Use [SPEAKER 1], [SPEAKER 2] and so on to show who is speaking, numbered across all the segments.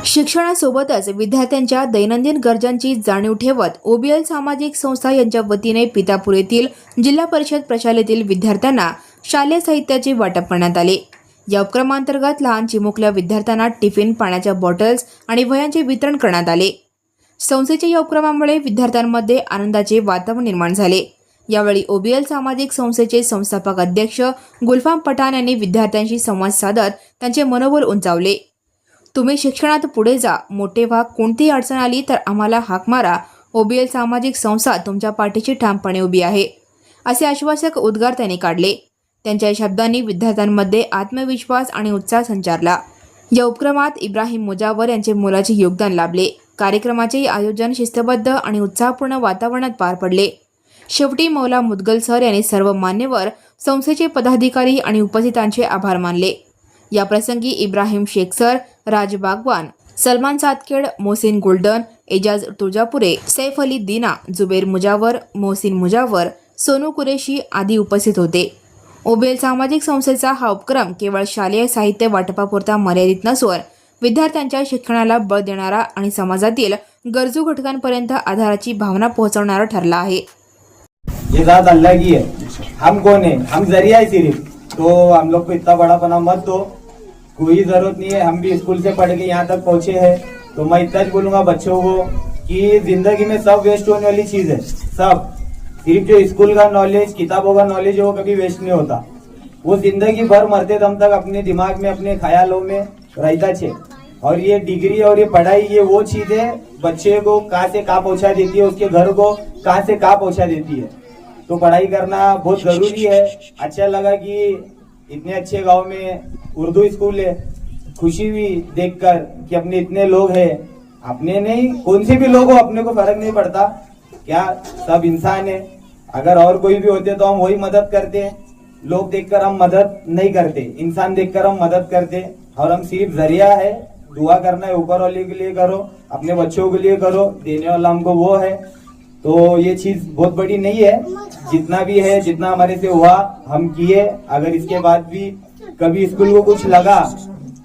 [SPEAKER 1] शिक्षणासोबतच विद्यार्थ्यांच्या दैनंदिन गरजांची जाणीव ठेवत ओबीएल सामाजिक संस्था यांच्या वतीने पितापूर येथील जिल्हा परिषद प्रशालेतील विद्यार्थ्यांना शालेय साहित्याचे वाटप करण्यात आले। या उपक्रमांतर्गत लहान चिमुकल्या विद्यार्थ्यांना टिफिन, पाण्याच्या बॉटल्स आणि वह्यांचे वितरण करण्यात आले। संस्थेच्या या उपक्रमामुळे विद्यार्थ्यांमध्ये आनंदाचे वातावरण निर्माण झाले। यावेळी ओबीएल सामाजिक संस्थेचे संस्थापक अध्यक्ष गुलफाम पठाण यांनी विद्यार्थ्यांशी संवाद साधत त्यांचे मनोबल उंचावले। तुम्ही शिक्षणात पुढे जा, मोठे व्हा, कोणतीही अडचण आली तर आम्हाला हाक मारा, ओबीएल सामाजिक संस्था तुमच्या पाठीशी ठामपणे उभी आहे, असे आश्वासक उद्गार त्यांनी काढले। त्यांच्या शब्दांनी विद्यार्थ्यांमध्ये आत्मविश्वास आणि उत्साह संचारला। या उपक्रमात इब्राहिम मुजावर यांचे मोलाचे योगदान लाभले। कार्यक्रमाचे आयोजन शिस्तबद्ध आणि उत्साहपूर्ण वातावरणात पार पडले। शेवटी मौला मुदगल सर यांनी सर्व मान्यवर, संस्थेचे पदाधिकारी आणि उपस्थितांचे आभार मानले। या प्रसंगी इब्राहिम शेख सर, राज बागवान, सलमान सातखेड, मोहसिन गोल्डन, एजाज तुळजापुरे, सैफ अली दीना, जुबेर मुजावर, मोहसिन मुजावर, सोनू कुरेशी आदी उपस्थित होते। ओबीएल सामाजिक संस्थेचा हा उपक्रम केवळ शालेय साहित्य वाटपापुरता मर्यादित नसून विद्यार्थ्यांच्या शिक्षणाला बळ देणारा आणि समाजातील गरजू घटकांपर्यंत आधाराची भावना पोहोचवणारा ठरला आहे।
[SPEAKER 2] ये जात अल्लाह की है, हम कौन है? हम जरिया है सिर्फ, तो हम लोग को इतना बड़ा पना मत दो। कोई जरूरत नहीं है, हम भी स्कूल से पढ़ के यहाँ तक पहुँचे हैं। तो मैं इतना बोलूंगा बच्चों को कि जिंदगी में सब वेस्ट होने वाली चीज है, सब। सिर्फ जो स्कूल का नॉलेज, किताबों का नॉलेज है वो कभी वेस्ट नहीं होता। वो जिंदगी भर मरते दम तक अपने दिमाग में, अपने ख्यालों में रहता छे। और ये डिग्री और ये पढ़ाई, ये वो चीज है बच्चे को कहाँ से कहाँ पहुँचा देती है, उसके घर को कहाँ से कहाँ पहुँचा देती है। तो पढ़ाई करना बहुत जरूरी है। अच्छा लगा कि इतने अच्छे गांव में उर्दू स्कूल है। खुशी हुई देखकर कि अपने इतने लोग हैं, अपने नहीं कौन से भी लोग हो, अपने को फर्क नहीं पड़ता, क्या सब इंसान है। अगर और कोई भी होते तो हम वही मदद करते। लोग देखकर हम मदद नहीं करते, इंसान देखकर हम मदद करते। और हम सिर्फ जरिया है, दुआ करना है ऊपर वाले के लिए करो, अपने बच्चों के लिए करो, देने वाला हमको वो है। तो ये चीज बहुत बड़ी नहीं है, जितना भी है, जितना हमारे से हुआ हम किए। अगर इसके बाद भी कभी स्कूल को कुछ लगा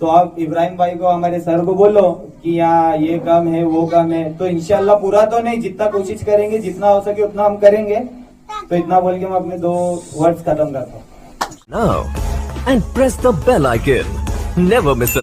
[SPEAKER 2] तो आप इब्राहिम भाई को, हमारे सर को बोलो कि यहाँ ये काम है, वो काम है। तो इंशाल्लाह पूरा तो नहीं, जितना कोशिश करेंगे, जितना हो सके उतना हम करेंगे। तो इतना बोल के मैं अपने 2 वर्ड्स खत्म करता हूँ।
[SPEAKER 3] Now and press the bell icon. Never miss a